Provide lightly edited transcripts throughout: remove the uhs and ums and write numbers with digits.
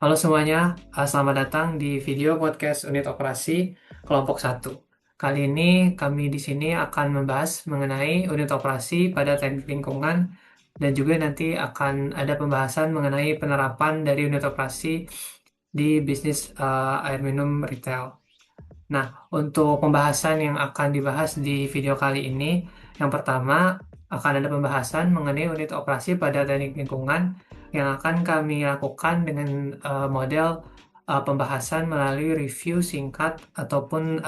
Halo semuanya, selamat datang di video podcast unit operasi kelompok satu. Kali ini kami di sini akan membahas mengenai unit operasi pada teknik lingkungan dan juga nanti akan ada pembahasan mengenai penerapan dari unit operasi di bisnis air minum retail. Nah, untuk pembahasan yang akan dibahas di video kali ini, yang pertama akan ada pembahasan mengenai unit operasi pada teknik lingkungan yang akan kami lakukan dengan model pembahasan melalui review singkat ataupun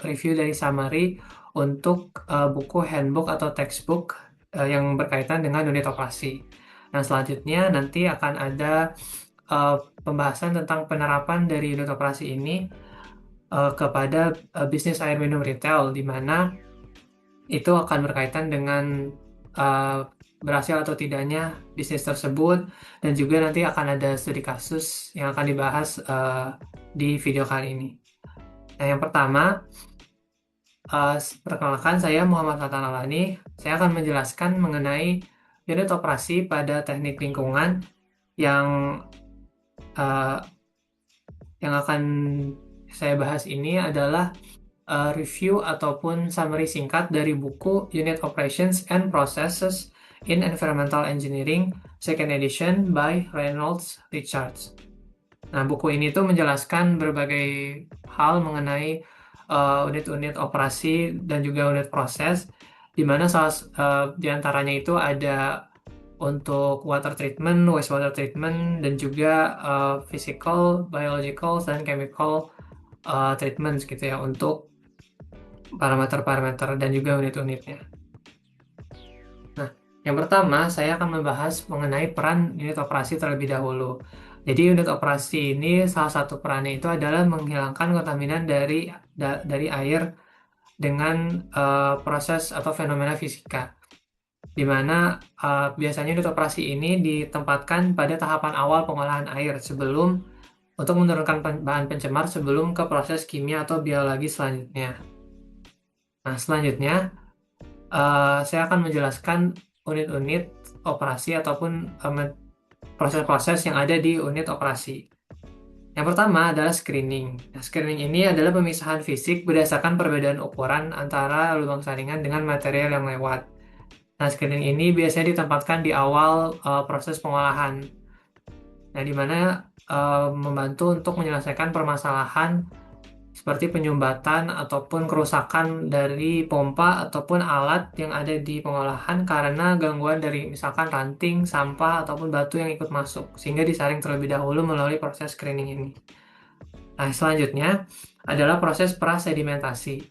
review dari summary untuk buku handbook atau textbook yang berkaitan dengan unit operasi. Nah, selanjutnya nanti akan ada uh, pembahasan tentang penerapan dari unit operasi ini kepada bisnis air minum retail, di mana itu akan berkaitan dengan uh, berhasil atau tidaknya bisnis tersebut, dan juga nanti akan ada studi kasus yang akan dibahas di video kali ini. Nah, yang pertama, perkenalkan saya Muhammad Fatan Alani. Saya akan menjelaskan mengenai unit operasi pada teknik lingkungan yang uh, yang akan saya bahas ini adalah review ataupun summary singkat dari buku Unit Operations and Processes in Environmental Engineering Second Edition by Reynolds Richards. Nah, buku ini tuh menjelaskan berbagai hal mengenai unit-unit operasi dan juga unit proses, di mana di antaranya itu ada untuk water treatment, wastewater treatment, dan juga physical, biological, dan chemical treatments gitu ya untuk parameter-parameter dan juga unit-unitnya. Nah, yang pertama saya akan membahas mengenai peran unit operasi terlebih dahulu. Jadi unit operasi ini salah satu perannya itu adalah menghilangkan kontaminan dari air dengan proses atau fenomena fisika, di mana biasanya unit operasi ini ditempatkan pada tahapan awal pengolahan air sebelum untuk menurunkan bahan pencemar sebelum ke proses kimia atau biologi selanjutnya. Nah, selanjutnya saya akan menjelaskan unit-unit operasi ataupun proses-proses yang ada di unit operasi. Yang pertama adalah screening. Nah, screening ini adalah pemisahan fisik berdasarkan perbedaan ukuran antara lubang saringan dengan material yang lewat. Nah, screening ini biasanya ditempatkan di awal proses pengolahan. Nah, di mana membantu untuk menyelesaikan permasalahan seperti penyumbatan ataupun kerusakan dari pompa ataupun alat yang ada di pengolahan karena gangguan dari misalkan ranting, sampah, ataupun batu yang ikut masuk, sehingga disaring terlebih dahulu melalui proses screening ini. Nah, selanjutnya adalah proses prasedimentasi.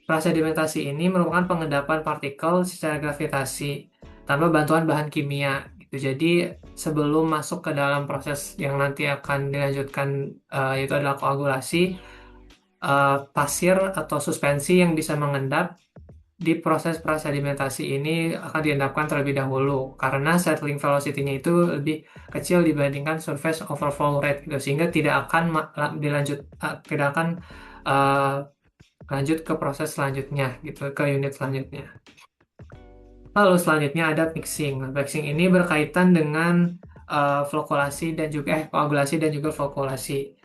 Prasedimentasi ini merupakan pengendapan partikel secara gravitasi tanpa bantuan bahan kimia, gitu. Jadi, sebelum masuk ke dalam proses yang nanti akan dilanjutkan, yaitu adalah koagulasi, pasir atau suspensi yang bisa mengendap di proses prasedimentasi ini akan diendapkan terlebih dahulu karena settling velocity-nya itu lebih kecil dibandingkan surface overflow rate gitu, sehingga tidak akan uh, lanjut ke proses selanjutnya gitu, ke unit selanjutnya. Lalu selanjutnya ada mixing. Nah, mixing ini berkaitan dengan flokulasi dan juga koagulasi dan juga flokulasi.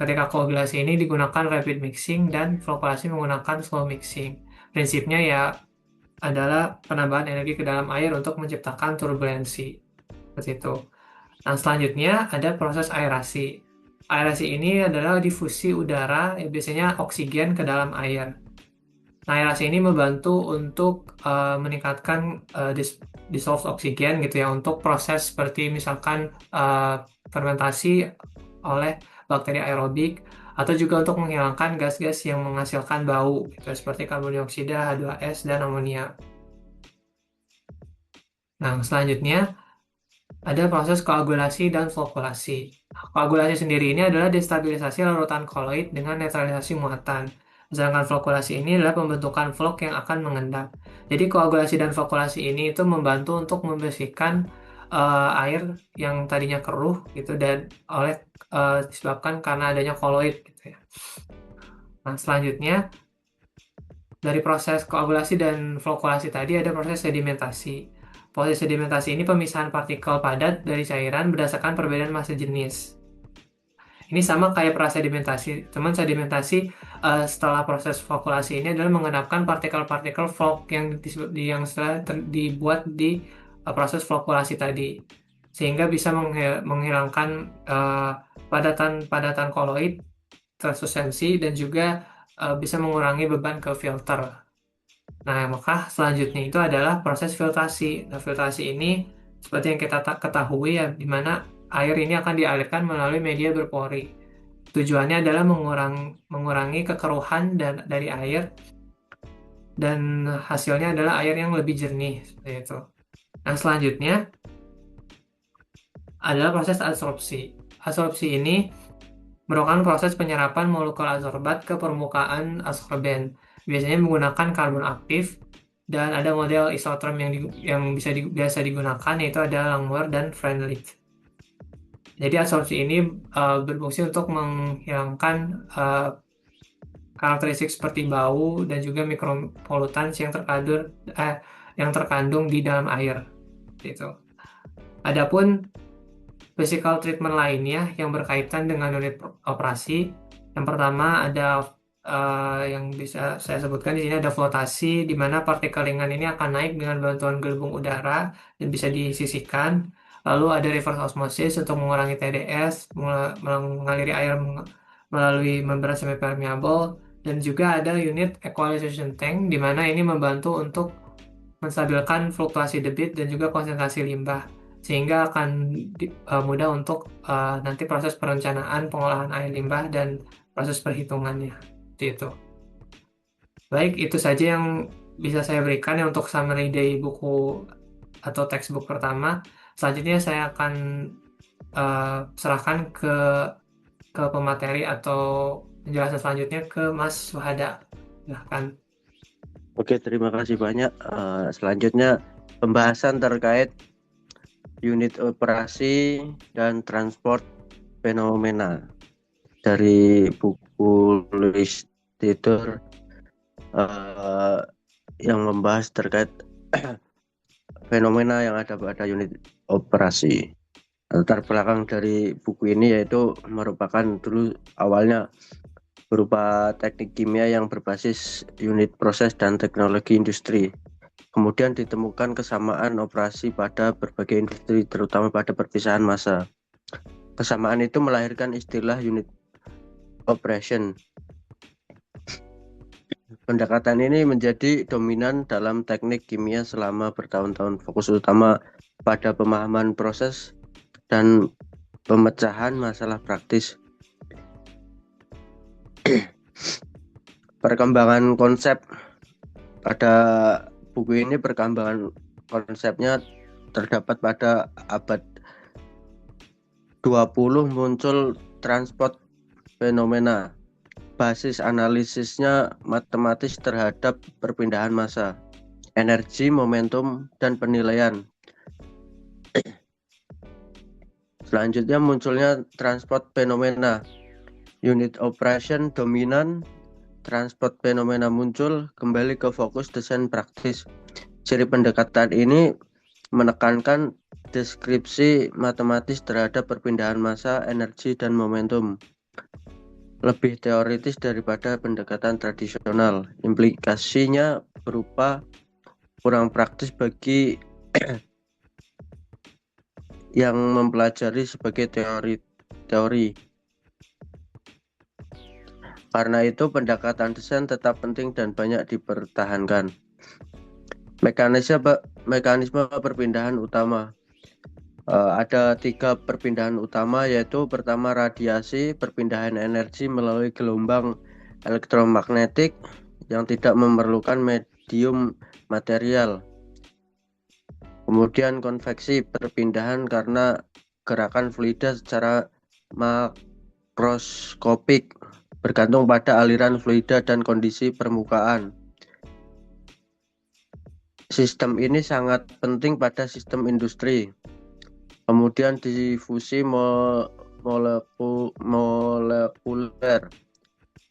Ketika koagulasi ini digunakan rapid mixing dan flokulasi menggunakan slow mixing. Prinsipnya ya adalah penambahan energi ke dalam air untuk menciptakan turbulensi. Seperti itu. Nah, selanjutnya ada proses aerasi. Aerasi ini adalah difusi udara, biasanya oksigen ke dalam air. Nah, aerasi ini membantu untuk meningkatkan dissolved oksigen gitu ya untuk proses seperti misalkan fermentasi oleh bakteri aerobik atau juga untuk menghilangkan gas-gas yang menghasilkan bau gitu seperti karbon dioksida, H2S dan amonia. Nah, selanjutnya ada proses koagulasi dan flokulasi. Koagulasi sendiri ini adalah destabilisasi larutan koloid dengan netralisasi muatan. Sedangkan flokulasi ini adalah pembentukan flok yang akan mengendap. Jadi koagulasi dan flokulasi ini itu membantu untuk membersihkan air yang tadinya keruh gitu dan disebabkan karena adanya koloid gitu ya. Nah, selanjutnya dari proses koagulasi dan flokulasi tadi ada proses sedimentasi. Proses sedimentasi ini pemisahan partikel padat dari cairan berdasarkan perbedaan massa jenis. Ini sama kayak prasedimentasi. Teman sedimentasi setelah proses flockulasi ini adalah mengenapkan partikel-partikel flok yang yang setelah dibuat di proses flockulasi tadi, sehingga bisa menghilangkan eh, padatan-padatan koloid tersuspensi dan juga bisa mengurangi beban ke filter. Nah, maka selanjutnya itu adalah proses filtrasi. Nah, filtrasi ini seperti yang kita ketahui ya, di mana air ini akan dialirkan melalui media berpori. Tujuannya adalah mengurangi kekeruhan dari air, dan hasilnya adalah air yang lebih jernih seperti itu. Nah, selanjutnya adalah proses adsorpsi. Adsorpsi ini merupakan proses penyerapan molekul adsorbat ke permukaan adsorben. Biasanya menggunakan karbon aktif, dan ada model isoterm yang biasa digunakan, yaitu ada Langmuir dan Freundlich. Jadi adsorpsi ini berfungsi untuk menghilangkan karakteristik seperti bau dan juga mikropolutan yang terkandung di dalam air. Gitu. Adapun physical treatment lainnya yang berkaitan dengan unit operasi, yang pertama ada yang bisa saya sebutkan di sini ada flotasi, di mana partikel ringan ini akan naik dengan bantuan gelembung udara dan bisa disisihkan. Lalu ada reverse osmosis untuk mengurangi TDS, mengaliri air melalui membran semipermeable, dan juga ada unit equalization tank, di mana ini membantu untuk menstabilkan fluktuasi debit dan juga konsentrasi limbah, sehingga akan mudah untuk nanti proses perencanaan pengolahan air limbah dan proses perhitungannya. Seperti itu. Baik, itu saja yang bisa saya berikan ya untuk summary dari buku atau textbook pertama. Selanjutnya saya akan serahkan ke pemateri atau penjelasan selanjutnya ke Mas Wahada. Silahkan. Oke, terima kasih banyak. Selanjutnya pembahasan terkait unit operasi dan transport fenomena dari buku Louis Titor yang membahas terkait fenomena yang ada pada unit operasi. Latar belakang dari buku ini yaitu merupakan dulu awalnya berupa teknik kimia yang berbasis unit proses dan teknologi industri. Kemudian ditemukan kesamaan operasi pada berbagai industri, terutama pada perpisahan massa. Kesamaan itu melahirkan istilah unit operation. Pendekatan ini menjadi dominan dalam teknik kimia selama bertahun-tahun, fokus utama pada pemahaman proses dan pemecahan masalah praktis. Perkembangan konsep pada buku ini, perkembangan konsepnya terdapat pada abad 20 muncul transport fenomena. Basis analisisnya matematis terhadap perpindahan massa, energi, momentum, dan penilaian. Selanjutnya munculnya transport fenomena. Unit operation dominan, transport fenomena muncul, kembali ke fokus desain praktis. Ciri pendekatan ini menekankan deskripsi matematis terhadap perpindahan massa, energi, dan momentum. Lebih teoritis daripada pendekatan tradisional. Implikasinya berupa kurang praktis bagi yang mempelajari sebagai teori. Karena itu pendekatan desain tetap penting dan banyak dipertahankan. Mekanisme perpindahan utama. Ada 3 perpindahan utama, yaitu pertama radiasi, perpindahan energi melalui gelombang elektromagnetik yang tidak memerlukan medium material. Kemudian konveksi, perpindahan karena gerakan fluida secara makroskopik, bergantung pada aliran fluida dan kondisi permukaan. Sistem ini sangat penting pada sistem industri. Kemudian difusi molekuler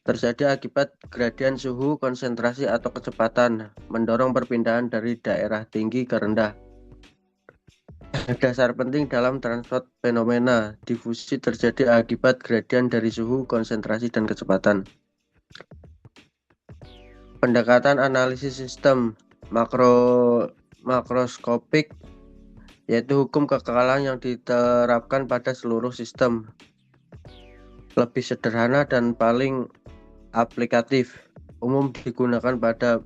terjadi akibat gradien suhu, konsentrasi, atau kecepatan, mendorong perpindahan dari daerah tinggi ke rendah. Dasar penting dalam transport fenomena difusi terjadi akibat gradien dari suhu, konsentrasi, dan kecepatan. Pendekatan analisis sistem makroskopik yaitu hukum kekekalan yang diterapkan pada seluruh sistem. Lebih sederhana dan paling aplikatif, umum digunakan pada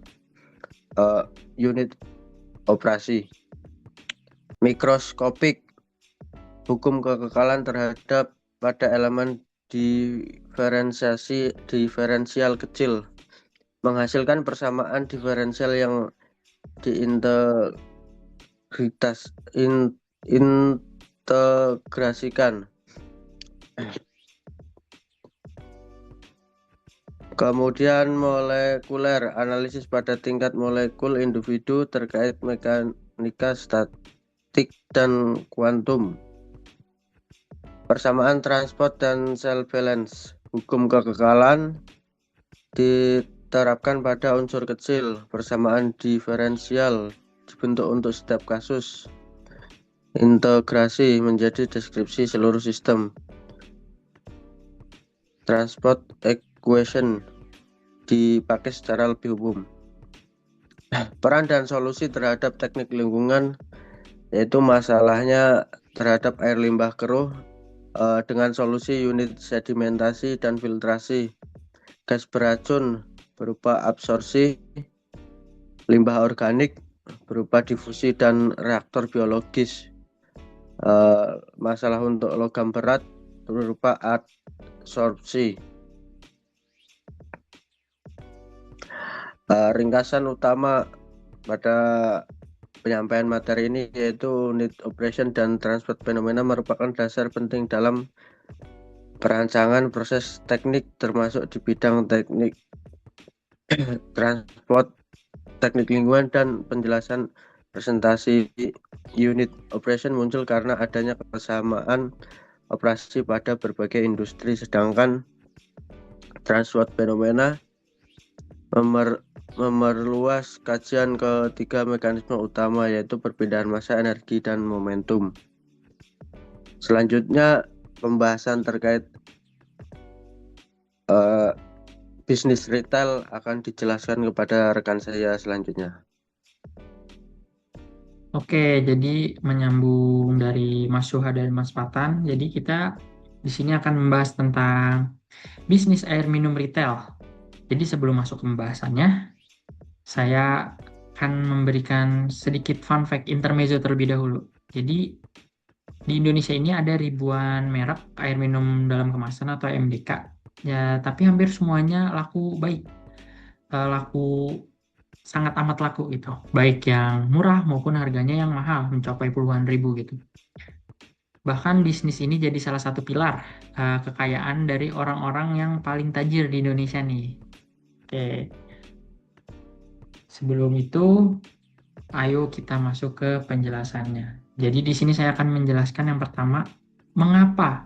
unit operasi. Mikroskopik, hukum kekekalan terhadap pada elemen diferensial kecil, menghasilkan persamaan diferensial yang diintegrasikan. Kemudian molekuler, analisis pada tingkat molekul individu terkait mekanika statik dan kuantum. Persamaan transport dan cell valence, hukum kekekalan diterapkan pada unsur kecil. Persamaan diferensial dibentuk untuk setiap kasus. Integrasi menjadi deskripsi seluruh sistem. Transport equation dipakai secara lebih umum. Peran dan solusi terhadap teknik lingkungan, yaitu masalahnya terhadap air limbah keruh dengan solusi unit sedimentasi dan filtrasi, gas beracun berupa absorpsi, limbah organik berupa difusi dan reaktor biologis. Masalah untuk logam berat berupa adsorpsi. Ringkasan utama pada penyampaian materi ini yaitu unit operation dan transport fenomena merupakan dasar penting dalam perancangan proses teknik termasuk di bidang teknik transport, teknik lingkungan, dan penjelasan presentasi unit operation muncul karena adanya kesamaan operasi pada berbagai industri, sedangkan transport fenomena memerluas kajian ketiga mekanisme utama yaitu perpindahan massa, energi, dan momentum. Selanjutnya pembahasan terkait bisnis retail akan dijelaskan kepada rekan saya selanjutnya. Oke, jadi menyambung dari Mas Suha dan Mas Patan, jadi kita di sini akan membahas tentang bisnis air minum retail. Jadi sebelum masuk ke pembahasannya, saya akan memberikan sedikit fun fact intermezzo terlebih dahulu. Jadi di Indonesia ini ada ribuan merek air minum dalam kemasan atau MDK. Ya, tapi hampir semuanya laku baik. Laku sangat amat laku gitu. Baik yang murah maupun harganya yang mahal, mencapai puluhan ribu gitu. Bahkan bisnis ini jadi salah satu pilar kekayaan dari orang-orang yang paling tajir di Indonesia nih. Oke. Sebelum itu, ayo kita masuk ke penjelasannya. Jadi di sini saya akan menjelaskan yang pertama, mengapa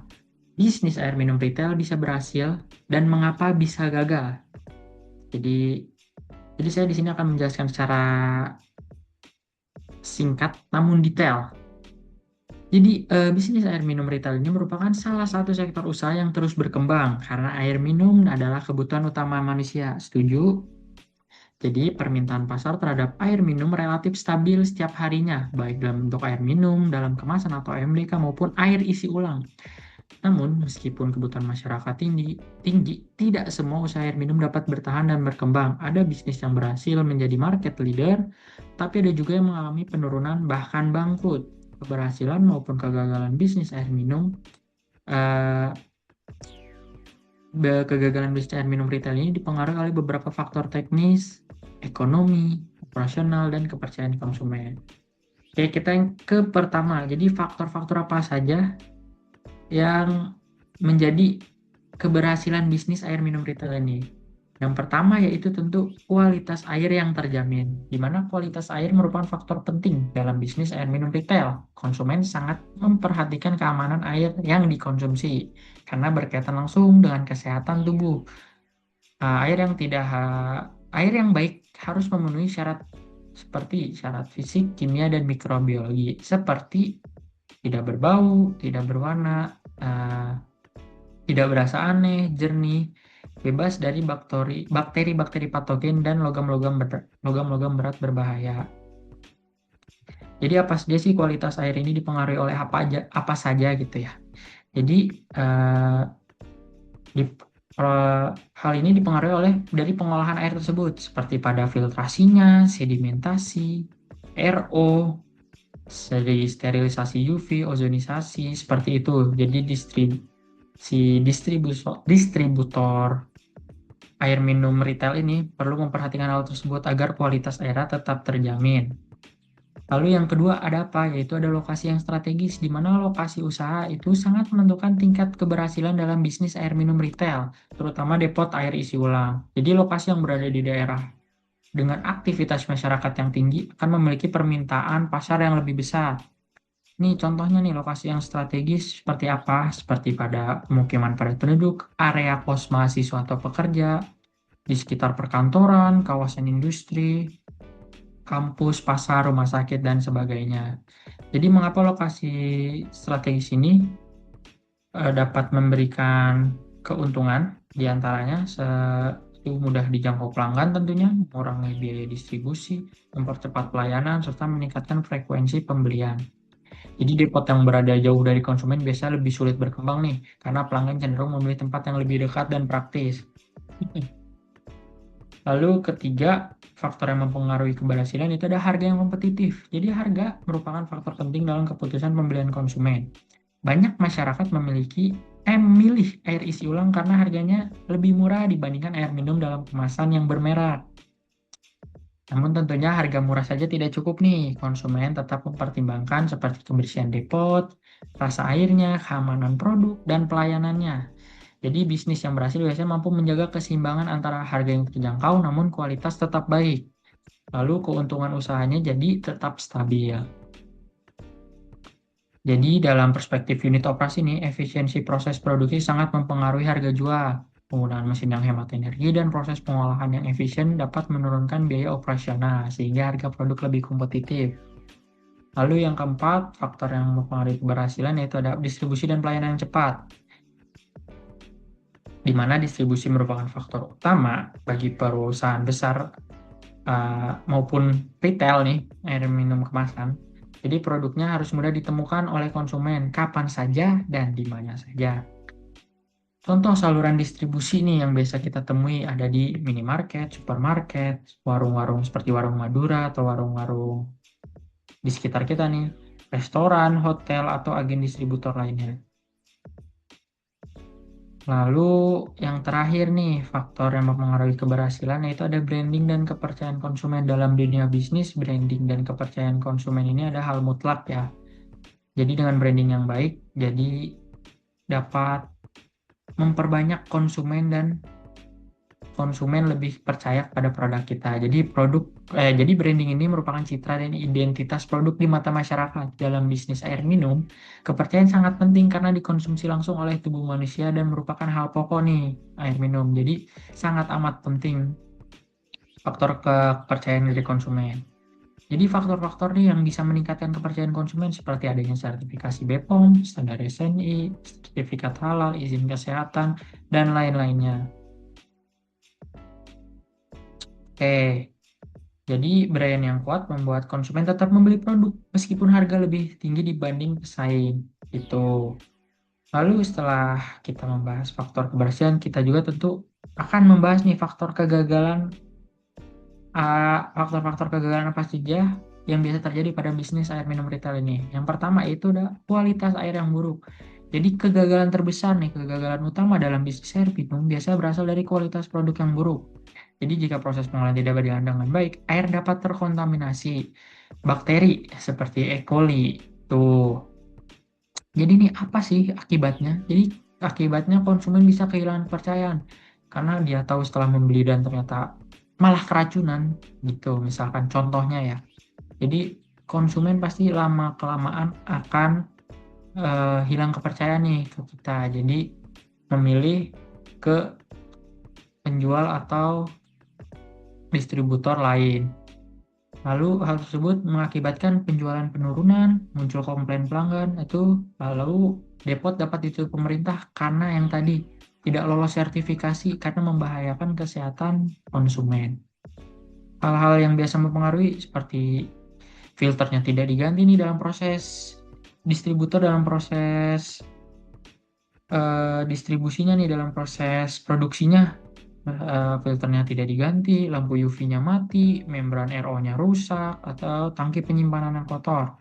bisnis air minum retail bisa berhasil dan mengapa bisa gagal. Jadi saya di sini akan menjelaskan secara singkat namun detail. Jadi bisnis air minum retail ini merupakan salah satu sektor usaha yang terus berkembang karena air minum adalah kebutuhan utama manusia. Setuju? Jadi permintaan pasar terhadap air minum relatif stabil setiap harinya, baik dalam bentuk air minum, dalam kemasan atau MDK maupun air isi ulang. Namun, meskipun kebutuhan masyarakat tinggi, tidak semua usaha air minum dapat bertahan dan berkembang. Ada bisnis yang berhasil menjadi market leader, tapi ada juga yang mengalami penurunan bahkan bangkrut. Keberhasilan maupun kegagalan bisnis air minum, kegagalan bisnis air minum retail ini dipengaruhi oleh beberapa faktor teknis, ekonomi, operasional, dan kepercayaan konsumen. Oke, kita yang ke pertama. Jadi faktor-faktor apa saja yang menjadi keberhasilan bisnis air minum retail ini? Yang pertama yaitu tentu kualitas air yang terjamin, di mana kualitas air merupakan faktor penting dalam bisnis air minum retail. Konsumen sangat memperhatikan keamanan air yang dikonsumsi karena berkaitan langsung dengan kesehatan tubuh. Air yang baik harus memenuhi syarat seperti syarat fisik, kimia, dan mikrobiologi, seperti tidak berbau, tidak berwarna, tidak berasa aneh, jernih, bebas dari bakteri patogen dan logam-logam berat berbahaya. Jadi apa saja sih kualitas air ini dipengaruhi oleh apa saja gitu ya. Jadi hal ini dipengaruhi dari pengolahan air tersebut, seperti pada filtrasinya, sedimentasi, RO, sterilisasi UV, ozonisasi, seperti itu. Jadi distributor air minum retail ini perlu memperhatikan hal tersebut agar kualitas airnya tetap terjamin. Lalu yang kedua ada apa? Yaitu ada lokasi yang strategis, di mana lokasi usaha itu sangat menentukan tingkat keberhasilan dalam bisnis air minum retail, terutama depot air isi ulang. Jadi lokasi yang berada di daerah dengan aktivitas masyarakat yang tinggi akan memiliki permintaan pasar yang lebih besar. Nih contohnya nih lokasi yang strategis seperti apa? Seperti pada pemukiman padat penduduk, area pos mahasiswa atau pekerja, di sekitar perkantoran, kawasan industri, kampus, pasar, rumah sakit, dan sebagainya. Jadi mengapa lokasi strategis ini dapat memberikan keuntungan diantaranya itu mudah dijangkau pelanggan tentunya, mengurangi biaya distribusi, mempercepat pelayanan, serta meningkatkan frekuensi pembelian. Jadi depot yang berada jauh dari konsumen biasa lebih sulit berkembang nih, karena pelanggan cenderung memilih tempat yang lebih dekat dan praktis. Lalu ketiga, faktor yang mempengaruhi keberhasilan itu ada harga yang kompetitif. Jadi harga merupakan faktor penting dalam keputusan pembelian konsumen. Banyak masyarakat memilih air isi ulang karena harganya lebih murah dibandingkan air minum dalam kemasan yang bermerek. Namun tentunya harga murah saja tidak cukup nih. Konsumen tetap mempertimbangkan seperti kebersihan depot, rasa airnya, keamanan produk, dan pelayanannya. Jadi bisnis yang berhasil biasanya mampu menjaga keseimbangan antara harga yang terjangkau namun kualitas tetap baik. Lalu keuntungan usahanya jadi tetap stabil. Jadi dalam perspektif unit operasi nih, efisiensi proses produksi sangat mempengaruhi harga jual. Penggunaan mesin yang hemat energi dan proses pengolahan yang efisien dapat menurunkan biaya operasional sehingga harga produk lebih kompetitif. Lalu yang keempat, faktor yang mempengaruhi keberhasilan yaitu ada distribusi dan pelayanan yang cepat, di mana distribusi merupakan faktor utama bagi perusahaan besar maupun retail nih, air minum kemasan. Jadi produknya harus mudah ditemukan oleh konsumen kapan saja dan di mana saja. Contoh saluran distribusi nih yang biasa kita temui ada di minimarket, supermarket, warung-warung seperti warung Madura atau warung-warung di sekitar kita nih, restoran, hotel, atau agen distributor lainnya. Lalu yang terakhir nih, faktor yang mempengaruhi keberhasilan yaitu ada branding dan kepercayaan konsumen. Dalam dunia bisnis, branding dan kepercayaan konsumen ini ada hal mutlak ya. Jadi dengan branding yang baik, jadi dapat memperbanyak konsumen dan konsumen lebih percaya pada produk kita. Jadi branding ini merupakan citra dan identitas produk di mata masyarakat. Dalam bisnis air minum, kepercayaan sangat penting karena dikonsumsi langsung oleh tubuh manusia dan merupakan hal pokok nih air minum. Jadi sangat amat penting faktor kepercayaan dari konsumen. Jadi faktor-faktor nih yang bisa meningkatkan kepercayaan konsumen seperti adanya sertifikasi BPOM, standar SNI, sertifikat halal, izin kesehatan, dan lain-lainnya. Oke, jadi brand yang kuat membuat konsumen tetap membeli produk meskipun harga lebih tinggi dibanding pesaing. Itu. Lalu setelah kita membahas faktor keberhasilan, kita juga tentu akan membahas nih faktor-faktor kegagalan apa saja yang biasa terjadi pada bisnis air minum retail ini. Yang pertama itu ada kualitas air yang buruk. Jadi kegagalan utama dalam bisnis air minum biasa berasal dari kualitas produk yang buruk. Jadi jika proses pengolahan tidak berjalan dengan baik, air dapat terkontaminasi bakteri seperti E. coli. Tuh. Jadi ini apa sih akibatnya? Jadi akibatnya konsumen bisa kehilangan kepercayaan karena dia tahu setelah membeli dan ternyata malah keracunan gitu. Misalkan contohnya ya. Jadi konsumen pasti lama-kelamaan akan hilang kepercayaan nih ke kita. Jadi memilih ke penjual atau distributor lain. Lalu hal tersebut mengakibatkan penjualan penurunan, muncul komplain pelanggan, lalu depot dapat ditutup pemerintah karena yang tadi tidak lolos sertifikasi karena membahayakan kesehatan konsumen. Hal-hal yang biasa mempengaruhi seperti filternya tidak diganti nih dalam proses distributor, dalam proses distribusinya nih, dalam proses produksinya. Filternya tidak diganti, lampu UV-nya mati, membran RO-nya rusak, atau tangki penyimpanan yang kotor.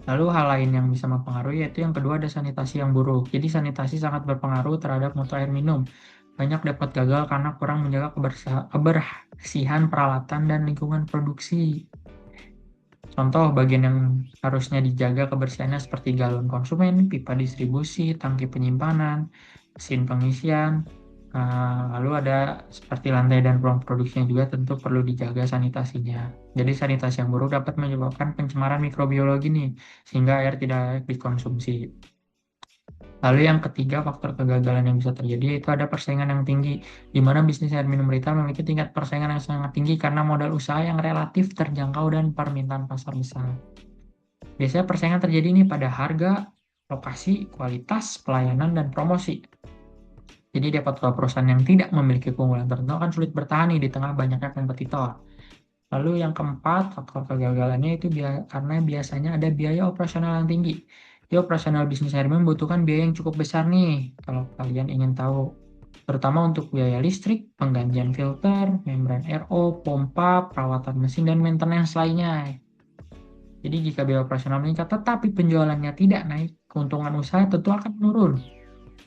Lalu hal lain yang bisa mempengaruhi yaitu yang kedua ada sanitasi yang buruk. Jadi sanitasi sangat berpengaruh terhadap mutu air minum. Banyak dapat gagal karena kurang menjaga kebersihan peralatan dan lingkungan produksi. Contoh bagian yang harusnya dijaga kebersihannya seperti galon konsumen, pipa distribusi, tangki penyimpanan, mesin pengisian. Lalu ada seperti lantai dan ruang produksinya juga tentu perlu dijaga sanitasinya. Jadi sanitasi yang buruk dapat menyebabkan pencemaran mikrobiologi nih, sehingga air tidak layak dikonsumsi. Lalu yang ketiga, faktor kegagalan yang bisa terjadi itu ada persaingan yang tinggi, di mana bisnis air minum retail memiliki tingkat persaingan yang sangat tinggi karena modal usaha yang relatif terjangkau dan permintaan pasar besar. Biasanya persaingan terjadi nih pada harga, lokasi, kualitas, pelayanan, dan promosi. Jadi dapat perusahaan yang tidak memiliki keunggulan tertentu akan sulit bertahan nih di tengah banyaknya kompetitor. Lalu yang keempat, faktor kegagalannya itu karena biasanya ada biaya operasional yang tinggi. Jadi operasional bisnis air minum membutuhkan biaya yang cukup besar nih, kalau kalian ingin tahu. Terutama untuk biaya listrik, penggantian filter, membran RO, pompa, perawatan mesin, dan maintenance lainnya. Jadi jika biaya operasional meningkat tetapi penjualannya tidak naik, keuntungan usaha tentu akan menurun.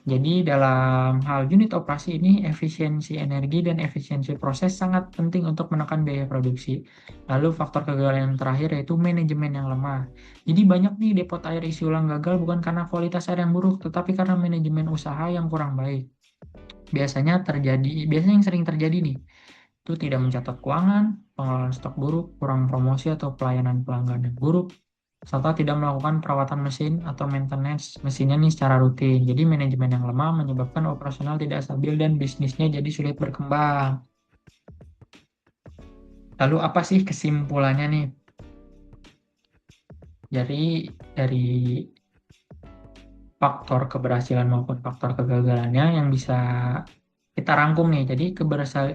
Jadi dalam hal unit operasi ini, efisiensi energi dan efisiensi proses sangat penting untuk menekan biaya produksi. Lalu faktor kegagalan yang terakhir yaitu manajemen yang lemah. Jadi banyak nih depot air isi ulang gagal bukan karena kualitas air yang buruk, tetapi karena manajemen usaha yang kurang baik. Biasanya yang sering terjadi nih, itu tidak mencatat keuangan, pengelolaan stok buruk, kurang promosi atau pelayanan pelanggan yang buruk, serta tidak melakukan perawatan mesin atau maintenance mesinnya nih secara rutin. Jadi manajemen yang lemah menyebabkan operasional tidak stabil dan bisnisnya jadi sulit berkembang. Lalu apa sih kesimpulannya nih? Jadi dari faktor keberhasilan maupun faktor kegagalannya yang bisa kita rangkum nih. Jadi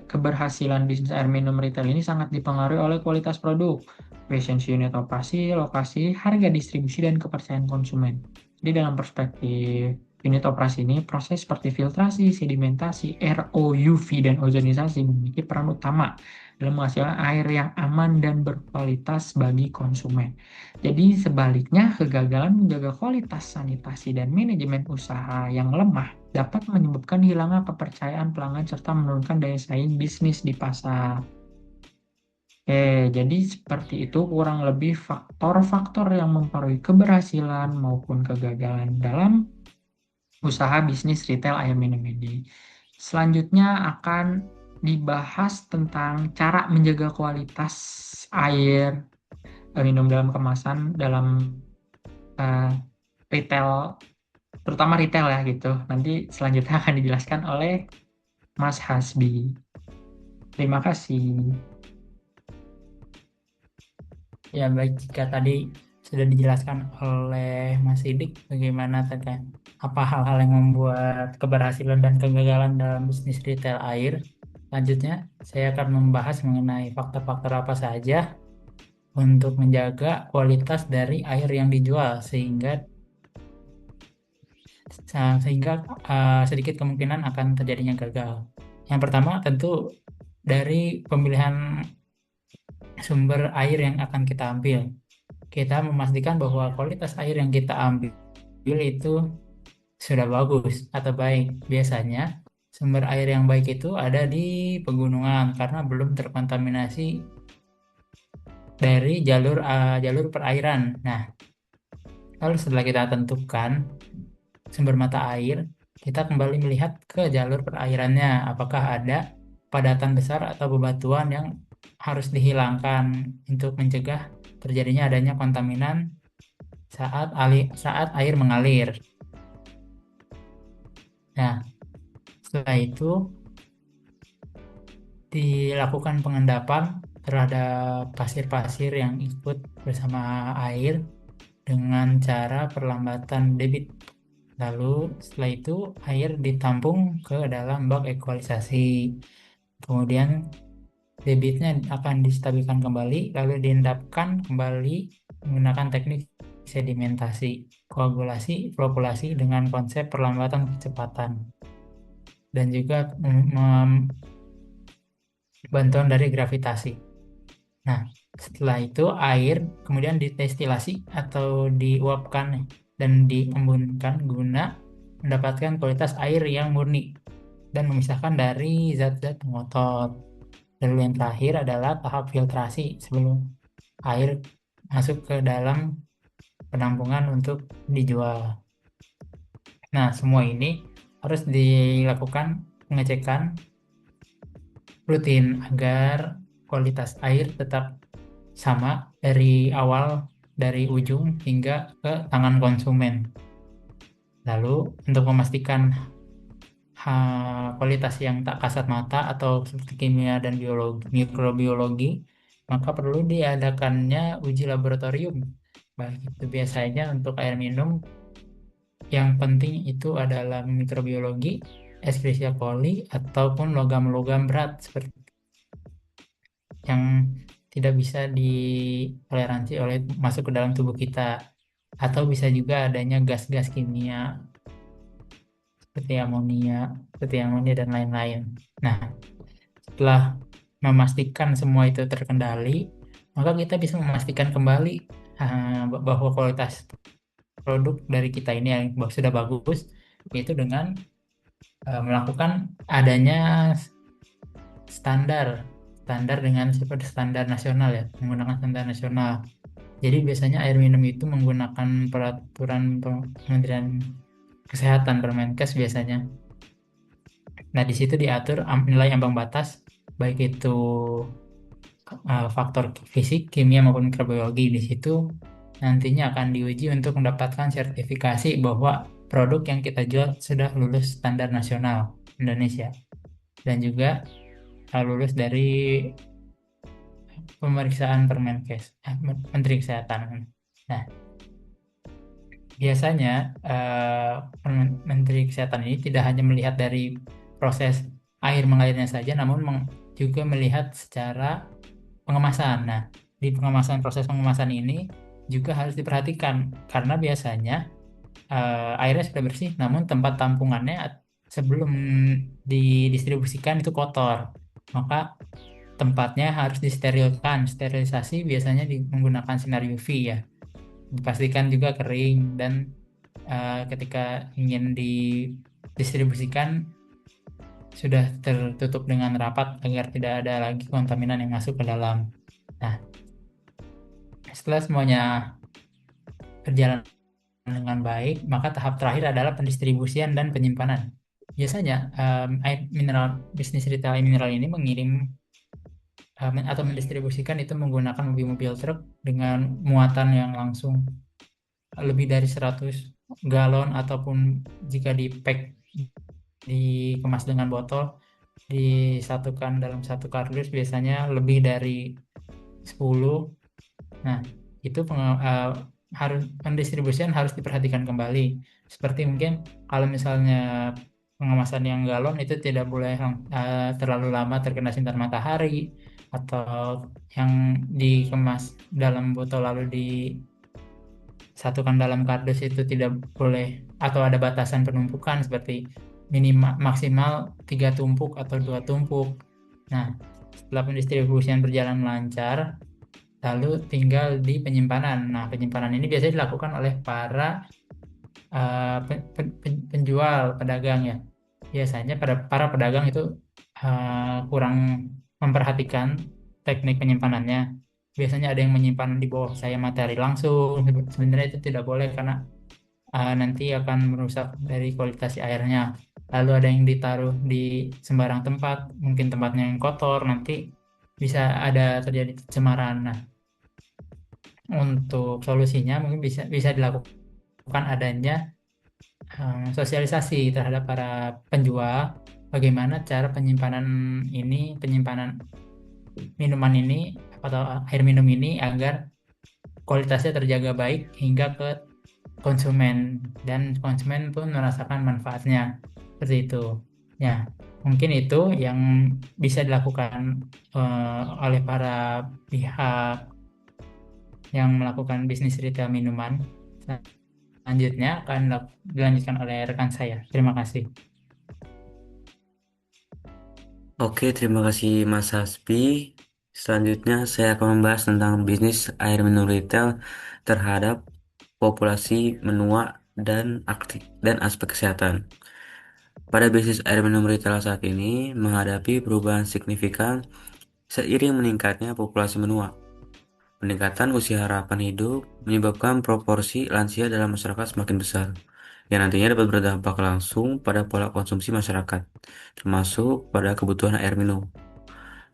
keberhasilan bisnis air minum retail ini sangat dipengaruhi oleh kualitas produk, efisiensi unit operasi, lokasi, harga distribusi, dan kepercayaan konsumen. Jadi dalam perspektif unit operasi ini, proses seperti filtrasi, sedimentasi, RO, UV, dan ozonisasi memiliki peran utama dalam menghasilkan air yang aman dan berkualitas bagi konsumen. Jadi sebaliknya, kegagalan menjaga kualitas sanitasi dan manajemen usaha yang lemah dapat menyebabkan hilangnya kepercayaan pelanggan serta menurunkan daya saing bisnis di pasar. Jadi seperti itu kurang lebih faktor-faktor yang mempengaruhi keberhasilan maupun kegagalan dalam usaha bisnis retail air minum ini. Selanjutnya akan dibahas tentang cara menjaga kualitas air minum dalam kemasan dalam retail, terutama retail ya gitu. Nanti selanjutnya akan dijelaskan oleh Mas Hasbi. Terima kasih. Ya, baik, jika tadi sudah dijelaskan oleh Mas Sidik bagaimana terkait apa hal-hal yang membuat keberhasilan dan kegagalan dalam bisnis retail air. Selanjutnya, saya akan membahas mengenai faktor-faktor apa saja untuk menjaga kualitas dari air yang dijual sehingga sedikit kemungkinan akan terjadinya gagal. Yang pertama tentu dari pemilihan sumber air yang akan kita ambil. Kita memastikan bahwa kualitas air yang kita ambil itu sudah bagus atau baik. Biasanya sumber air yang baik itu ada di pegunungan karena belum terkontaminasi dari jalur perairan. Nah, lalu setelah kita tentukan sumber mata air, kita kembali melihat ke jalur perairannya, apakah ada padatan besar atau bebatuan yang harus dihilangkan untuk mencegah terjadinya adanya kontaminan saat air mengalir. Nah, setelah itu dilakukan pengendapan terhadap pasir-pasir yang ikut bersama air dengan cara perlambatan debit. Lalu setelah itu air ditampung ke dalam bak ekualisasi. Kemudian debitnya akan distabilkan kembali, lalu diendapkan kembali menggunakan teknik sedimentasi, koagulasi, flokkulasi dengan konsep perlambatan kecepatan, dan juga bantuan dari gravitasi. Nah, setelah itu air kemudian didestilasi atau diuapkan dan diembunkan guna mendapatkan kualitas air yang murni dan memisahkan dari zat-zat pengotor. Lalu yang terakhir adalah tahap filtrasi sebelum air masuk ke dalam penampungan untuk dijual. Nah, semua ini harus dilakukan pengecekan rutin agar kualitas air tetap sama dari awal, dari ujung hingga ke tangan konsumen. Lalu untuk memastikan kualitas yang tak kasat mata atau seperti kimia dan mikrobiologi, maka perlu diadakannya uji laboratorium. Baik itu biasanya untuk air minum, yang penting itu adalah mikrobiologi, Escherichia coli, ataupun logam-logam berat seperti yang tidak bisa ditoleransi oleh masuk ke dalam tubuh kita, atau bisa juga adanya gas-gas kimia seperti amonia dan lain-lain. Nah, setelah memastikan semua itu terkendali, maka kita bisa memastikan kembali bahwa kualitas produk dari kita ini yang sudah bagus, yaitu dengan melakukan adanya standar dengan seperti standar nasional ya, menggunakan standar nasional. Jadi biasanya air minum itu menggunakan peraturan Kementerian Kesehatan, Permenkes biasanya. Nah, di situ diatur nilai ambang batas, baik itu faktor fisik, kimia maupun mikrobiologi. Di situ nantinya akan diuji untuk mendapatkan sertifikasi bahwa produk yang kita jual sudah lulus standar nasional Indonesia dan juga lulus dari pemeriksaan Permenkes, Menteri Kesehatan. Nah, biasanya Menteri Kesehatan ini tidak hanya melihat dari proses air mengalirnya saja, namun juga melihat secara pengemasan. Nah, di proses pengemasan ini juga harus diperhatikan karena biasanya airnya sudah bersih, namun tempat tampungannya sebelum didistribusikan itu kotor. Maka tempatnya harus disterilkan. Sterilisasi biasanya menggunakan sinar UV ya. Dipastikan juga kering dan ketika ingin didistribusikan sudah tertutup dengan rapat agar tidak ada lagi kontaminan yang masuk ke dalam. Nah, setelah semuanya berjalan dengan baik, maka tahap terakhir adalah pendistribusian dan penyimpanan. Biasanya air mineral, bisnis retail air mineral ini mengirim atau mendistribusikan itu menggunakan mobil-mobil truk dengan muatan yang langsung lebih dari 100 galon, ataupun jika dikemas dengan botol disatukan dalam satu kardus biasanya lebih dari 10. Nah, itu pendistribusian harus diperhatikan kembali. Seperti mungkin kalau misalnya pengemasan yang galon itu tidak boleh terlalu lama terkena sinar matahari, atau yang dikemas dalam botol lalu disatukan dalam kardus itu tidak boleh, atau ada batasan penumpukan seperti maksimal 3 tumpuk atau 2 tumpuk. Nah, setelah pendistribusian berjalan lancar, lalu tinggal di penyimpanan. Nah, penyimpanan ini biasanya dilakukan oleh para penjual, pedagang ya. Biasanya para pedagang itu kurang memperhatikan teknik penyimpanannya. Biasanya ada yang menyimpan di bawah cahaya matahari langsung. Sebenarnya itu tidak boleh karena nanti akan merusak dari kualitas airnya. Lalu ada yang ditaruh di sembarang tempat, mungkin tempatnya yang kotor, nanti bisa ada terjadi pencemaran. Nah, untuk solusinya mungkin bisa dilakukan adanya sosialisasi terhadap para penjual bagaimana cara penyimpanan minuman ini atau air minum ini agar kualitasnya terjaga baik hingga ke konsumen dan konsumen pun merasakan manfaatnya seperti itu. Ya, mungkin itu yang bisa dilakukan oleh para pihak yang melakukan bisnis retail minuman. Selanjutnya akan dilanjutkan oleh rekan saya. Terima kasih. Oke, terima kasih Mas Hasbi. Selanjutnya saya akan membahas tentang bisnis air minum retail terhadap populasi menua dan aspek kesehatan. Pada bisnis air minum retail saat ini menghadapi perubahan signifikan seiring meningkatnya populasi menua. Peningkatan usia harapan hidup menyebabkan proporsi lansia dalam masyarakat semakin besar, yang nantinya dapat berdampak langsung pada pola konsumsi masyarakat, termasuk pada kebutuhan air minum.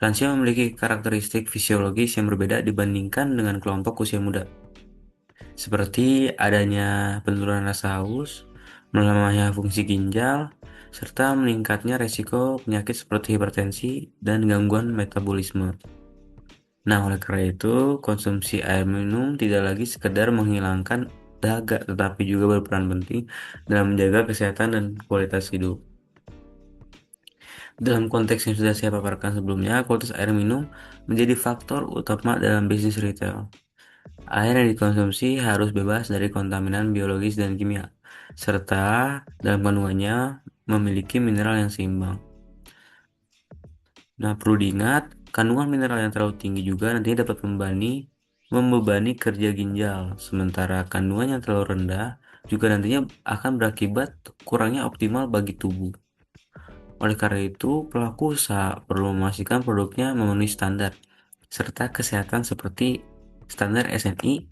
Lansia memiliki karakteristik fisiologis yang berbeda dibandingkan dengan kelompok usia muda, seperti adanya penurunan rasa haus, melemahnya fungsi ginjal, serta meningkatnya resiko penyakit seperti hipertensi dan gangguan metabolisme. Nah, oleh karena itu, konsumsi air minum tidak lagi sekedar menghilangkan dahaga, tetapi juga berperan penting dalam menjaga kesehatan dan kualitas hidup. Dalam konteks yang sudah saya paparkan sebelumnya, kualitas air minum menjadi faktor utama dalam bisnis retail. Air yang dikonsumsi harus bebas dari kontaminan biologis dan kimia, serta dalam kandungannya memiliki mineral yang seimbang. Nah, perlu diingat, kandungan mineral yang terlalu tinggi juga nantinya dapat membebani kerja ginjal, sementara kandungan yang terlalu rendah juga nantinya akan berakibat kurangnya optimal bagi tubuh. Oleh karena itu, pelaku usaha perlu memastikan produknya memenuhi standar, serta kesehatan seperti standar SNI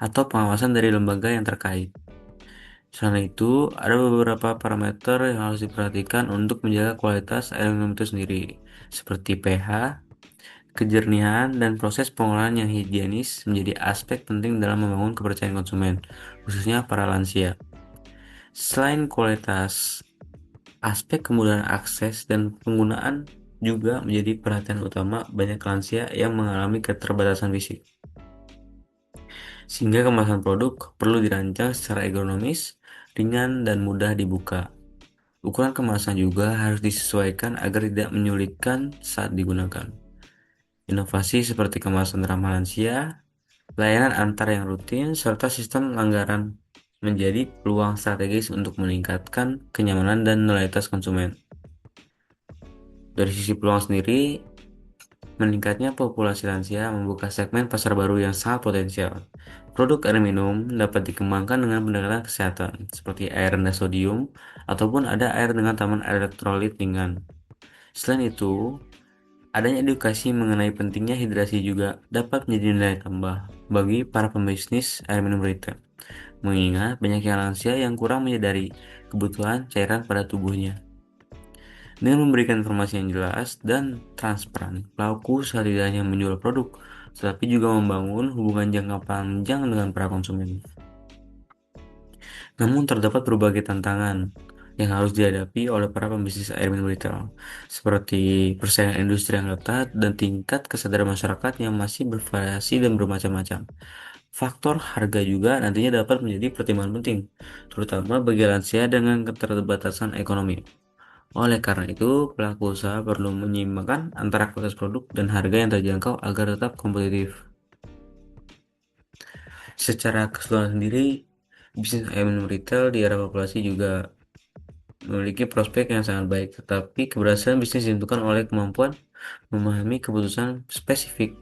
atau pengawasan dari lembaga yang terkait. Selain itu, ada beberapa parameter yang harus diperhatikan untuk menjaga kualitas air minum itu sendiri, seperti pH, kejernihan, dan proses pengolahan yang higienis menjadi aspek penting dalam membangun kepercayaan konsumen, khususnya para lansia. Selain kualitas, aspek kemudahan akses dan penggunaan juga menjadi perhatian utama banyak lansia yang mengalami keterbatasan fisik. Sehingga kemasan produk perlu dirancang secara ergonomis, ringan, dan mudah dibuka. Ukuran kemasan juga harus disesuaikan agar tidak menyulitkan saat digunakan. Inovasi seperti kemasan ramah lansia, layanan antar yang rutin, serta sistem anggaran menjadi peluang strategis untuk meningkatkan kenyamanan dan loyalitas konsumen. Dari sisi peluang sendiri, meningkatnya populasi lansia membuka segmen pasar baru yang sangat potensial. Produk air minum dapat dikembangkan dengan pendekatan kesehatan, seperti air rendah sodium, ataupun ada air dengan tambahan elektrolit ringan. Selain itu, adanya edukasi mengenai pentingnya hidrasi juga dapat menjadi nilai tambah bagi para pembisnis air minum retail, mengingat banyak yang lansia yang kurang menyadari kebutuhan cairan pada tubuhnya. Dengan memberikan informasi yang jelas dan transparan, pelaku usaha tidak hanya menjual produk, tetapi juga membangun hubungan jangka panjang dengan para konsumen. Namun terdapat berbagai tantangan yang harus dihadapi oleh para pembisnis air minum retail, seperti persaingan industri yang ketat dan tingkat kesadaran masyarakat yang masih bervariasi dan bermacam-macam. Faktor harga juga nantinya dapat menjadi pertimbangan penting, terutama bagi lansia dengan keterbatasan ekonomi. Oleh karena itu, pelaku usaha perlu menyeimbangkan antara kualitas produk dan harga yang terjangkau agar tetap kompetitif. Secara keseluruhan sendiri, bisnis air minum retail di era populasi juga memiliki prospek yang sangat baik, tetapi keberhasilan bisnis ditentukan oleh kemampuan memahami kebutuhan spesifik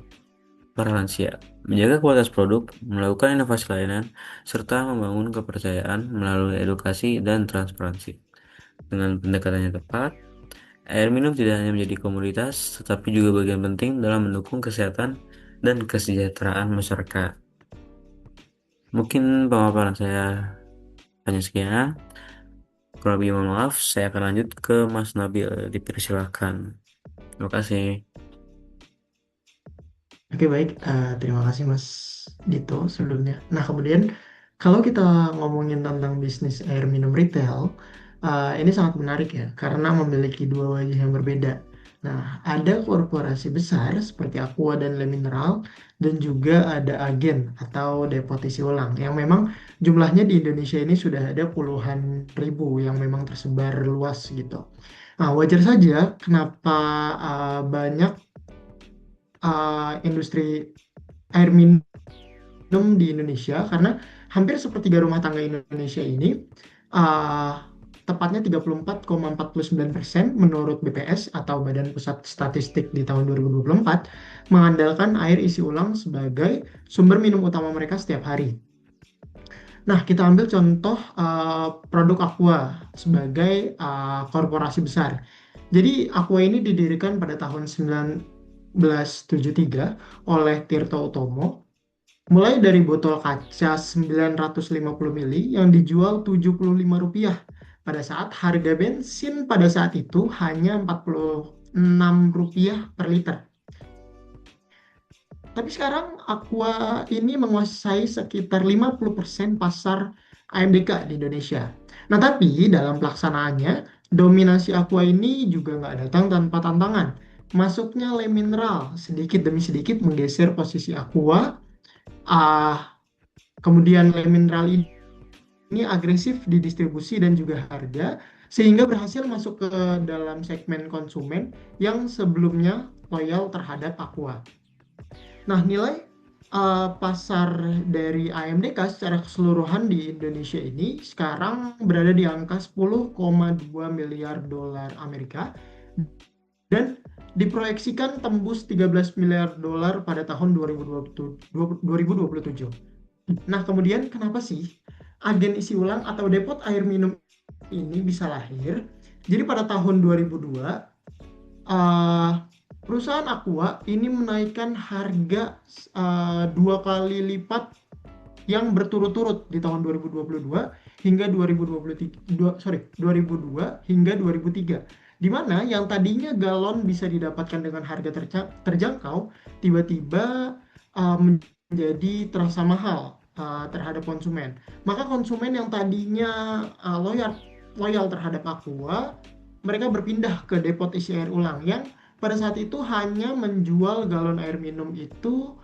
para lansia, menjaga kualitas produk, melakukan inovasi layanan, serta membangun kepercayaan melalui edukasi dan transparansi. Dengan pendekatannya tepat, air minum tidak hanya menjadi komoditas, tetapi juga bagian penting dalam mendukung kesehatan dan kesejahteraan masyarakat. Mungkin pemaparan saya hanya sekian. Kurang lebih mohon maaf, saya akan lanjut ke Mas Nabil. Dipersilakan. Terima kasih. Oke, baik. Terima kasih Mas Dito sebelumnya. Nah, kemudian kalau kita ngomongin tentang bisnis air minum retail, ini sangat menarik ya, karena memiliki dua wajah yang berbeda. Nah, ada korporasi besar seperti Aqua dan Le Mineral, dan juga ada agen atau depot isi ulang yang memang jumlahnya di Indonesia ini sudah ada puluhan ribu yang memang tersebar luas gitu. Nah, wajar saja kenapa banyak industri air minum di Indonesia, karena hampir sepertiga rumah tangga Indonesia ini uh, tepatnya 34,49% menurut BPS atau Badan Pusat Statistik di tahun 2024 mengandalkan air isi ulang sebagai sumber minum utama mereka setiap hari. Nah, kita ambil contoh produk Aqua sebagai korporasi besar. Jadi Aqua ini didirikan pada tahun 1973 oleh Tirto Utomo, mulai dari botol kaca 950 mili yang dijual Rp75 pada saat harga bensin pada saat itu hanya Rp46 per liter. Tapi sekarang Aqua ini menguasai sekitar 50% pasar AMDK di Indonesia. Nah, tapi dalam pelaksanaannya, dominasi Aqua ini juga nggak datang tanpa tantangan. Masuknya Le Mineral sedikit demi sedikit menggeser posisi Aqua. Kemudian Le Mineral ini agresif di distribusi dan juga harga, sehingga berhasil masuk ke dalam segmen konsumen yang sebelumnya loyal terhadap Aqua. Nah, nilai pasar dari AMDK secara keseluruhan di Indonesia ini sekarang berada di angka 10,2 miliar dolar Amerika dan diproyeksikan tembus 13 miliar dolar pada tahun 2027. Nah, kemudian kenapa sih agen isi ulang atau depot air minum ini bisa lahir? Jadi pada tahun 2002 perusahaan Aqua ini menaikkan harga 2 kali lipat yang berturut-turut di tahun 2022 hingga 2002 hingga 2003, di mana yang tadinya galon bisa didapatkan dengan harga terjangkau tiba-tiba menjadi terasa mahal terhadap konsumen. Maka konsumen yang tadinya loyal terhadap Aqua, mereka berpindah ke depot isi air ulang yang pada saat itu hanya menjual galon air minum itu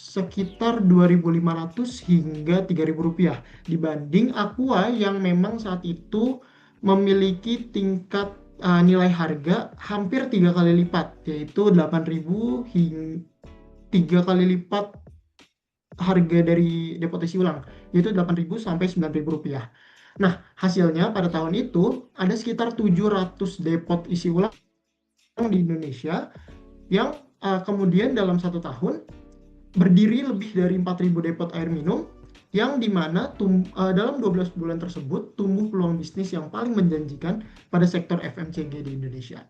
sekitar 2.500 hingga 3.000 rupiah dibanding Aqua yang memang saat itu memiliki tingkat nilai harga hampir 3 kali lipat, yaitu 8.000 hingga 3 kali lipat harga dari depot isi ulang, yaitu 8.000 sampai 9.000 rupiah. Nah, hasilnya pada tahun itu ada sekitar 700 depot isi ulang di Indonesia yang kemudian dalam 1 tahun berdiri lebih dari 4.000 depot air minum yang dimana dalam 12 bulan tersebut tumbuh peluang bisnis yang paling menjanjikan pada sektor FMCG di Indonesia.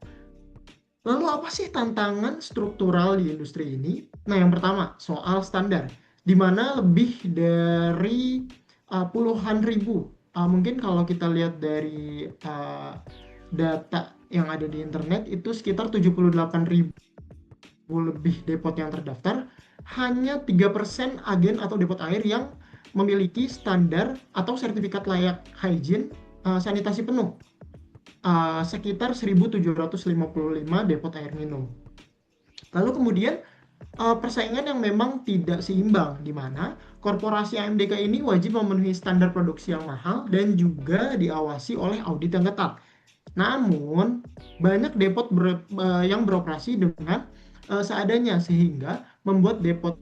Lalu apa sih tantangan struktural di industri ini? Nah, yang pertama soal standar, di mana lebih dari puluhan ribu, mungkin kalau kita lihat dari data yang ada di internet itu sekitar 78.000 lebih depot yang terdaftar, hanya 3% agen atau depot air yang memiliki standar atau sertifikat layak hygiene sanitasi penuh. Sekitar 1.755 depot air minum. Lalu kemudian persaingan yang memang tidak seimbang, di mana korporasi AMDK ini wajib memenuhi standar produksi yang mahal dan juga diawasi oleh audit yang ketat. Namun, banyak depot yang beroperasi dengan seadanya, sehingga membuat depot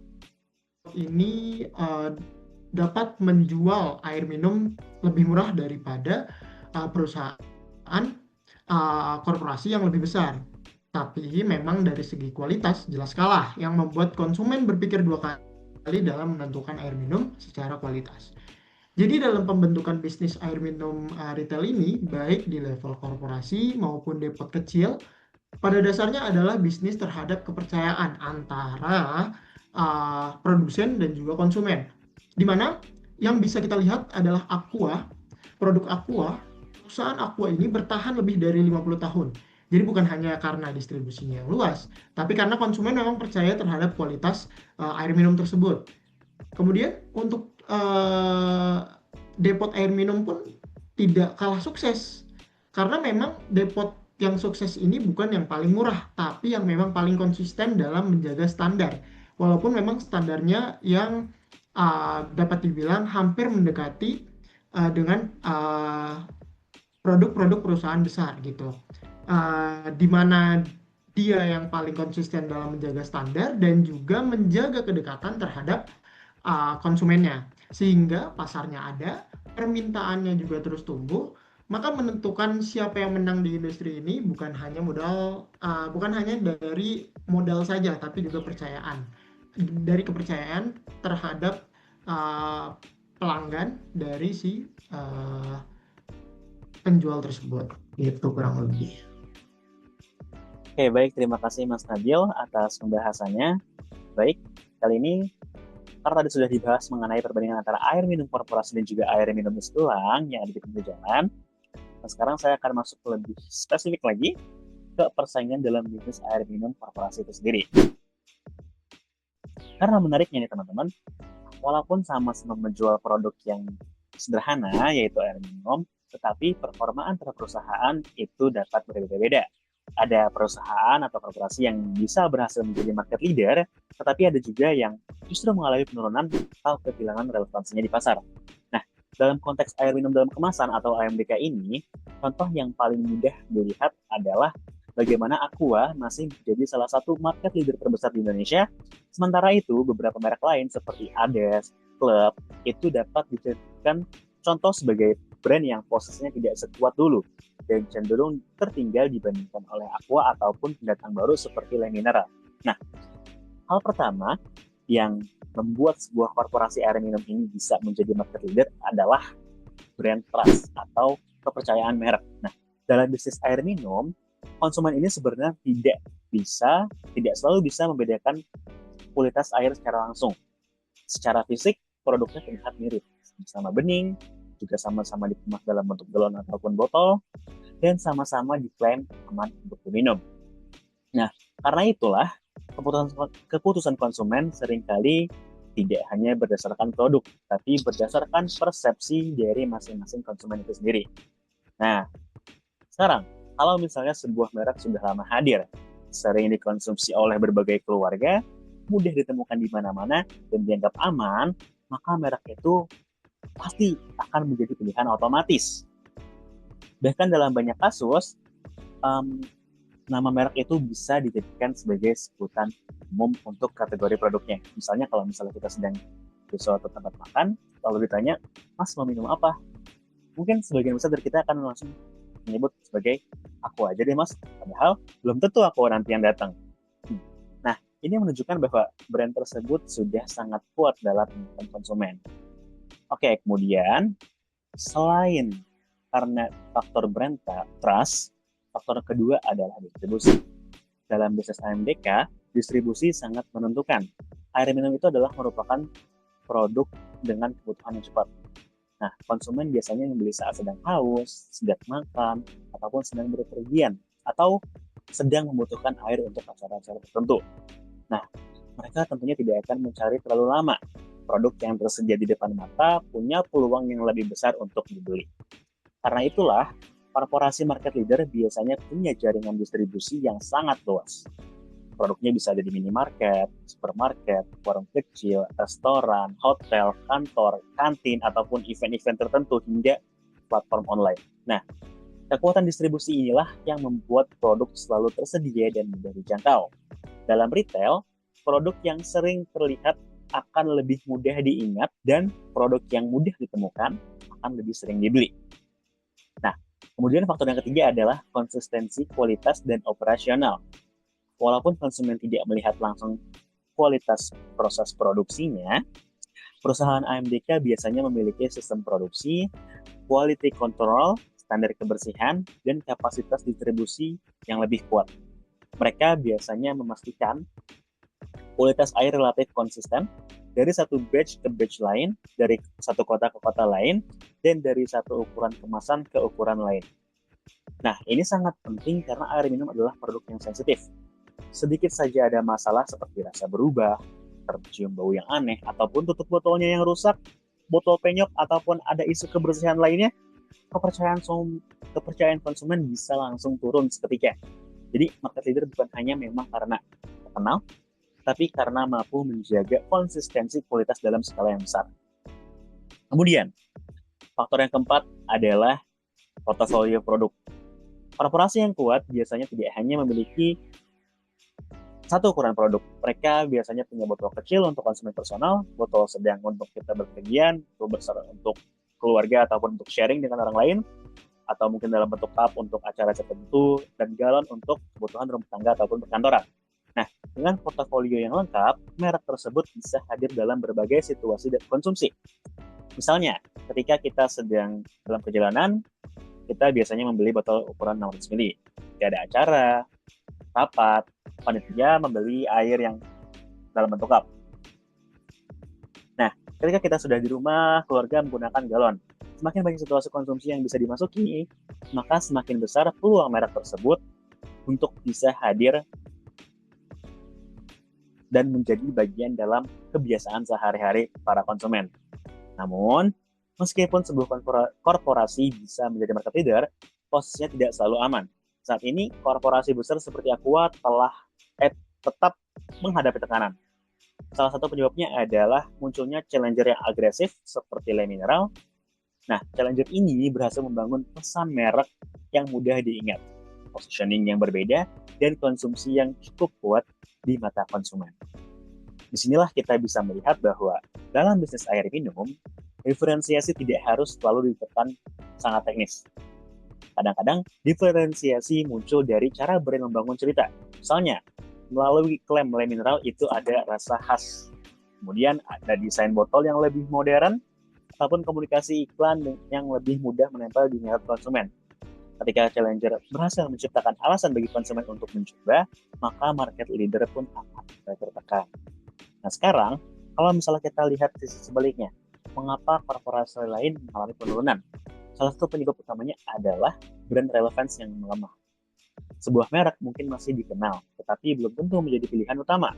ini dapat menjual air minum lebih murah daripada perusahaan korporasi yang lebih besar. Tapi memang dari segi kualitas jelas kalah, yang membuat konsumen berpikir 2 kali dalam menentukan air minum secara kualitas. Jadi dalam pembentukan bisnis air minum retail ini, baik di level korporasi maupun depot kecil, pada dasarnya adalah bisnis terhadap kepercayaan antara produsen dan juga konsumen. Di mana yang bisa kita lihat adalah Aqua, produk Aqua, perusahaan Aqua ini bertahan lebih dari 50 tahun. Jadi bukan hanya karena distribusinya yang luas, tapi karena konsumen memang percaya terhadap kualitas air minum tersebut. Kemudian untuk depot air minum pun tidak kalah sukses, karena memang depot yang sukses ini bukan yang paling murah, tapi yang memang paling konsisten dalam menjaga standar. Walaupun memang standarnya yang dapat dibilang hampir mendekati dengan produk-produk perusahaan besar gitu. Di mana dia yang paling konsisten dalam menjaga standar dan juga menjaga kedekatan terhadap konsumennya. Sehingga pasarnya ada, permintaannya juga terus tumbuh, maka menentukan siapa yang menang di industri ini bukan hanya dari modal saja, tapi juga dari kepercayaan terhadap pelanggan dari si penjual tersebut. Itu kurang lebih. Oke, baik. Terima kasih Mas Nabil atas pembahasannya. Baik, kali ini karena tadi sudah dibahas mengenai perbandingan antara air minum korporasi dan juga air minum ulang yang ada di pinggir jalan. Nah, sekarang saya akan masuk lebih spesifik lagi ke persaingan dalam bisnis air minum korporasi itu sendiri. Karena menariknya nih teman-teman, walaupun sama-sama menjual produk yang sederhana, yaitu air minum, tetapi performa antara perusahaan itu dapat berbeda-beda. Ada perusahaan atau korporasi yang bisa berhasil menjadi market leader, tetapi ada juga yang justru mengalami penurunan atau kehilangan relevansinya di pasar. Nah, dalam konteks air minum dalam kemasan atau AMDK ini, contoh yang paling mudah dilihat adalah bagaimana Aqua masih menjadi salah satu market leader terbesar di Indonesia, sementara itu beberapa merek lain seperti Ades, Club, itu dapat dijadikan contoh sebagai brand yang posisinya tidak sekuat dulu dan cenderung tertinggal dibandingkan oleh Aqua ataupun pendatang baru seperti Le Mineral. Nah, hal pertama yang membuat sebuah korporasi air minum ini bisa menjadi market leader adalah brand trust atau kepercayaan merek. Nah, dalam bisnis air minum, konsumen ini sebenarnya tidak selalu bisa membedakan kualitas air secara langsung. Secara fisik, produknya terlihat mirip, sama bening, juga sama-sama dikemas dalam bentuk galon ataupun botol, dan sama-sama diklaim aman untuk diminum. Nah, karena itulah keputusan konsumen seringkali tidak hanya berdasarkan produk, tapi berdasarkan persepsi dari masing-masing konsumen itu sendiri. Nah, sekarang, kalau misalnya sebuah merek sudah lama hadir, sering dikonsumsi oleh berbagai keluarga, mudah ditemukan di mana-mana, dan dianggap aman, maka merek itu pasti akan menjadi pilihan otomatis. Bahkan dalam banyak kasus, nama merek itu bisa dijadikan sebagai sebutan umum untuk kategori produknya. Misalnya kalau kita sedang di suatu tempat makan, lalu ditanya, Mas mau minum apa? Mungkin sebagian besar dari kita akan langsung menyebut sebagai Aqua aja deh Mas, padahal belum tentu Aqua nanti yang datang. Nah, ini menunjukkan bahwa brand tersebut sudah sangat kuat dalam menemukan konsumen. Oke, kemudian selain karena faktor brand trust, faktor kedua adalah distribusi. Dalam bisnis AMDK, distribusi sangat menentukan. Air minum itu adalah merupakan produk dengan kebutuhan yang cepat. Nah, konsumen biasanya membeli saat sedang haus, sedang makan, ataupun sedang berpergian, atau sedang membutuhkan air untuk acara-acara tertentu. Nah, mereka tentunya tidak akan mencari terlalu lama. Produk yang tersedia di depan mata punya peluang yang lebih besar untuk dibeli. Karena itulah, korporasi market leader biasanya punya jaringan distribusi yang sangat luas. Produknya bisa ada di minimarket, supermarket, warung kecil, restoran, hotel, kantor, kantin, ataupun event-event tertentu hingga platform online. Nah, kekuatan distribusi inilah yang membuat produk selalu tersedia dan mudah dijangkau. Dalam retail, produk yang sering terlihat akan lebih mudah diingat dan produk yang mudah ditemukan akan lebih sering dibeli. Nah, kemudian faktor yang ketiga adalah konsistensi kualitas dan operasional. Walaupun konsumen tidak melihat langsung kualitas proses produksinya, perusahaan AMDK biasanya memiliki sistem produksi, quality control, standar kebersihan, dan kapasitas distribusi yang lebih kuat. Mereka biasanya memastikan kualitas air relatif konsisten dari satu batch ke batch lain, dari satu kota ke kota lain, dan dari satu ukuran kemasan ke ukuran lain. Nah, ini sangat penting karena air minum adalah produk yang sensitif. Sedikit saja ada masalah seperti rasa berubah, tercium bau yang aneh, ataupun tutup botolnya yang rusak, botol penyok, ataupun ada isu kebersihan lainnya, kepercayaan konsumen bisa langsung turun seketika. Jadi market leader bukan hanya memang karena terkenal, tapi karena mampu menjaga konsistensi kualitas dalam skala yang besar. Kemudian, faktor yang keempat adalah portofolio produk. Korporasi yang kuat biasanya tidak hanya memiliki satu ukuran produk. Mereka biasanya punya botol kecil untuk konsumen personal, botol sedang untuk kita berpergian, botol besar untuk keluarga ataupun untuk sharing dengan orang lain, atau mungkin dalam bentuk cup untuk acara tertentu, dan galon untuk kebutuhan rumah tangga ataupun perkantoran. Nah, dengan portofolio yang lengkap, merek tersebut bisa hadir dalam berbagai situasi dan konsumsi. Misalnya, ketika kita sedang dalam perjalanan, kita biasanya membeli botol ukuran 600 ml. Ketika ada acara, rapat, panitia membeli air yang dalam bentuk cup. Nah, ketika kita sudah di rumah, keluarga menggunakan galon. Semakin banyak situasi konsumsi yang bisa dimasuki, maka semakin besar peluang merek tersebut untuk bisa hadir dan menjadi bagian dalam kebiasaan sehari-hari para konsumen. Namun, meskipun sebuah korporasi bisa menjadi market leader, posisinya tidak selalu aman. Saat ini, korporasi besar seperti Aqua telah tetap menghadapi tekanan. Salah satu penyebabnya adalah munculnya challenger yang agresif seperti Le Mineral. Nah, challenger ini berhasil membangun pesan merek yang mudah diingat, positioning yang berbeda, dan konsumsi yang cukup kuat di mata konsumen. Disinilah kita bisa melihat bahwa dalam bisnis air minum, diferensiasi tidak harus selalu ditekan sangat teknis. Kadang-kadang diferensiasi muncul dari cara brand membangun cerita. Misalnya, melalui klaim Le Mineral itu ada rasa khas. Kemudian ada desain botol yang lebih modern, ataupun komunikasi iklan yang lebih mudah menempel di minat konsumen. Ketika challenger berhasil menciptakan alasan bagi konsumen untuk mencoba, maka market leader pun akan tertekan. Nah sekarang, kalau misalnya kita lihat sisi sebaliknya, mengapa korporasi lain mengalami penurunan? Salah satu penyebab utamanya adalah brand relevance yang melemah. Sebuah merek mungkin masih dikenal, tetapi belum tentu menjadi pilihan utama.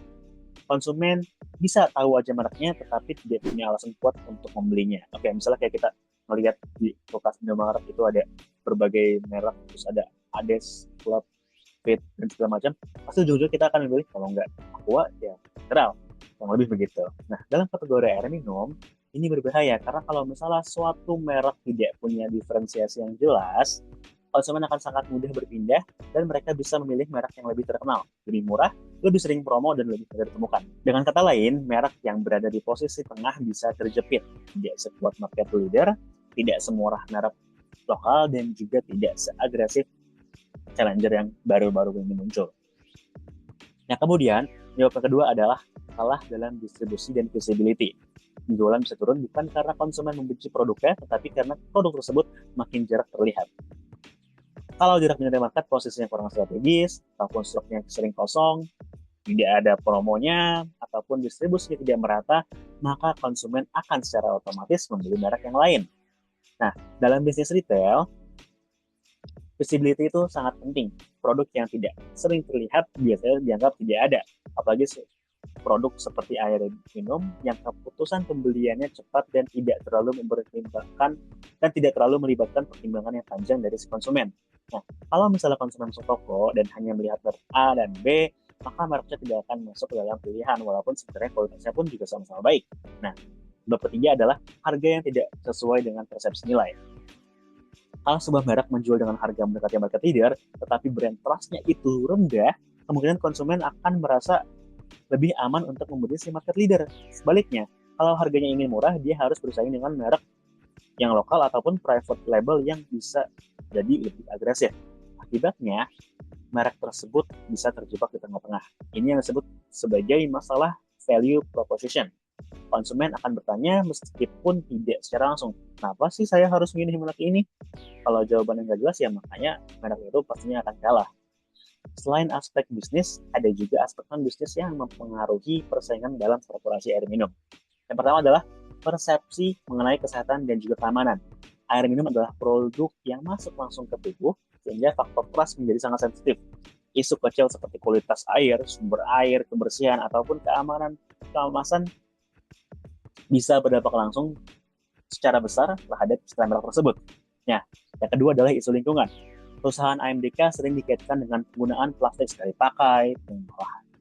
Konsumen bisa tahu aja mereknya, tetapi tidak punya alasan kuat untuk membelinya. Oke, misalnya kayak kita melihat di kulkas Indomaret itu ada berbagai merek, terus ada Ades, Club, Fit, dan segala macam. Pasti ujung-ujung kita akan memilih, kalau nggak Aqua, ya Mineral. Yang lebih begitu. Nah, dalam kategori air minum, ini berbahaya karena kalau misalnya suatu merek tidak punya diferensiasi yang jelas, konsumen akan sangat mudah berpindah dan mereka bisa memilih merek yang lebih terkenal, lebih murah, lebih sering promo, dan lebih mudah ditemukan. Dengan kata lain, merek yang berada di posisi tengah bisa terjepit, tidak sekuat market leader, tidak semurah merek lokal, dan juga tidak seagresif challenger yang baru-baru ini muncul. Nah, kemudian, jawaban kedua adalah kalah dalam distribusi dan visibility. Penjualan bisa turun bukan karena konsumen membenci produknya, tetapi karena produk tersebut makin jarang terlihat. Kalau jarak dari market posisinya kurang strategis, ataupun stoknya sering kosong, tidak ada promonya, ataupun distribusinya tidak merata, maka konsumen akan secara otomatis membeli merek yang lain. Nah, dalam bisnis retail, visibility itu sangat penting. Produk yang tidak sering terlihat biasanya dianggap tidak ada, apalagi produk seperti air minum yang keputusan pembeliannya cepat dan tidak terlalu mempertimbangkan dan tidak terlalu melibatkan pertimbangan yang panjang dari si konsumen. Nah, kalau misalnya konsumen masuk toko dan hanya melihat merek A dan B, maka mereknya tidak akan masuk ke dalam pilihan, walaupun sebenarnya kualitasnya pun juga sama-sama baik. Nah, bab ketiga adalah harga yang tidak sesuai dengan persepsi nilai. Kalau sebuah merek menjual dengan harga mendekati market leader, tetapi brand trust-nya itu rendah, kemungkinan konsumen akan merasa lebih aman untuk membeli si market leader. Sebaliknya, kalau harganya ingin murah, dia harus bersaing dengan merek yang lokal ataupun private label yang bisa jadi lebih agresif. Akibatnya, merek tersebut bisa terjebak di tengah-tengah. Ini yang disebut sebagai masalah value proposition. Konsumen akan bertanya meskipun tidak secara langsung, kenapa sih saya harus memilih merek ini? Kalau jawabannya nggak jelas, ya makanya merek itu pastinya akan kalah. Selain aspek bisnis, ada juga aspek non-bisnis yang mempengaruhi persaingan dalam korporasi air minum. Yang pertama adalah persepsi mengenai kesehatan dan juga keamanan. Air minum adalah produk yang masuk langsung ke tubuh, sehingga faktor trust menjadi sangat sensitif. Isu kecil seperti kualitas air, sumber air, kebersihan, ataupun keamanan keamasan bisa berdampak langsung secara besar terhadap merek tersebut. Nah, yang kedua adalah isu lingkungan. Perusahaan AMDK sering dikaitkan dengan penggunaan plastik sekali pakai,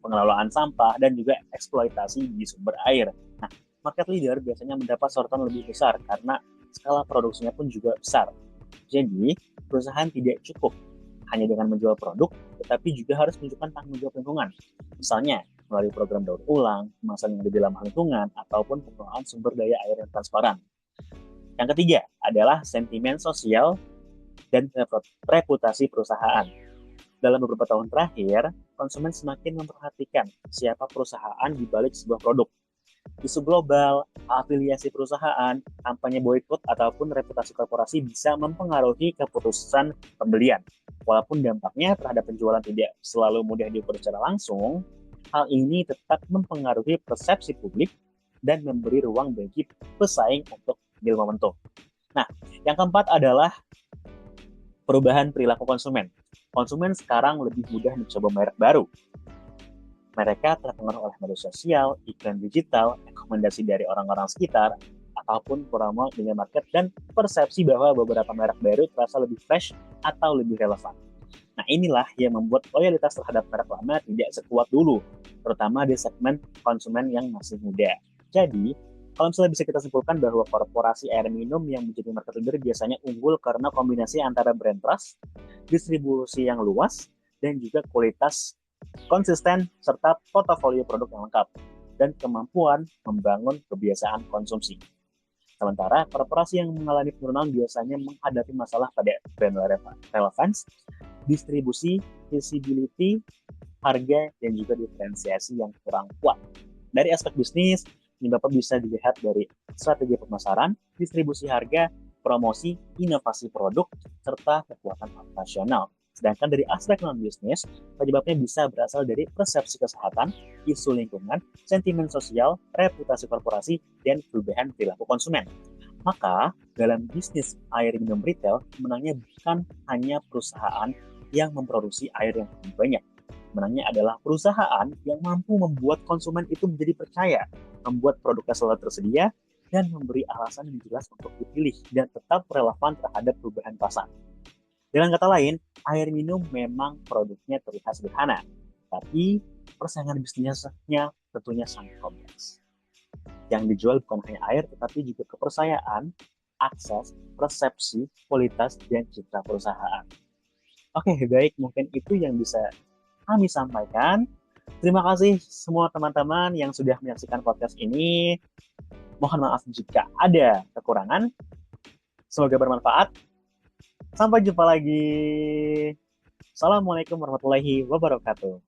pengelolaan sampah, dan juga eksploitasi di sumber air. Nah, market leader biasanya mendapat sorotan lebih besar karena skala produksinya pun juga besar. Jadi, perusahaan tidak cukup hanya dengan menjual produk, tetapi juga harus menunjukkan tanggung jawab lingkungan. Misalnya, melalui program daur ulang, kemasan yang lebih ramah lingkungan, ataupun pengelolaan sumber daya air yang transparan. Yang ketiga adalah sentimen sosial dan reputasi perusahaan. Dalam beberapa tahun terakhir, konsumen semakin memperhatikan siapa perusahaan di balik sebuah produk. Isu global, afiliasi perusahaan, kampanye boykot, ataupun reputasi korporasi bisa mempengaruhi keputusan pembelian. Walaupun dampaknya terhadap penjualan tidak selalu mudah diukur secara langsung, hal ini tetap mempengaruhi persepsi publik dan memberi ruang bagi pesaing untuk ambil momentum. Nah, yang keempat adalah perubahan perilaku konsumen. Konsumen sekarang lebih mudah mencoba merek baru. Mereka terpengaruh oleh media sosial, iklan digital, rekomendasi dari orang-orang sekitar, ataupun promo dengan market, dan persepsi bahwa beberapa merek baru terasa lebih fresh atau lebih relevan. Nah, inilah yang membuat loyalitas terhadap merek lama tidak sekuat dulu, terutama di segmen konsumen yang masih muda. Jadi, kalau misalnya bisa kita simpulkan bahwa korporasi air minum yang menjadi market leader biasanya unggul karena kombinasi antara brand trust, distribusi yang luas, dan juga kualitas konsisten serta portofolio produk yang lengkap, dan kemampuan membangun kebiasaan konsumsi. Sementara korporasi yang mengalami penurunan biasanya menghadapi masalah pada brand relevance, distribusi, visibility, harga, dan juga diferensiasi yang kurang kuat. Dari aspek bisnis, ini Bapak bisa dilihat dari strategi pemasaran, distribusi harga, promosi, inovasi produk, serta kekuatan operasional. Sedangkan dari aspek non-bisnis, penyebabnya bisa berasal dari persepsi kesehatan, isu lingkungan, sentimen sosial, reputasi korporasi, dan perubahan perilaku konsumen. Maka, dalam bisnis air minum retail, menangnya bukan hanya perusahaan yang memproduksi air yang lebih banyak. Menangnya adalah perusahaan yang mampu membuat konsumen itu menjadi percaya, membuat produknya selalu tersedia, dan memberi alasan yang jelas untuk dipilih dan tetap relevan terhadap perubahan pasar. Dengan kata lain, air minum memang produknya terlihat sederhana, tapi persaingan bisnisnya tentunya sangat kompleks. Yang dijual bukan hanya air, tetapi juga kepercayaan, akses, persepsi, kualitas, dan citra perusahaan. Oke, baik, mungkin itu yang bisa kami sampaikan. Terima kasih semua teman-teman yang sudah menyaksikan podcast ini. Mohon maaf jika ada kekurangan. Semoga bermanfaat. Sampai jumpa lagi. Assalamualaikum warahmatullahi wabarakatuh.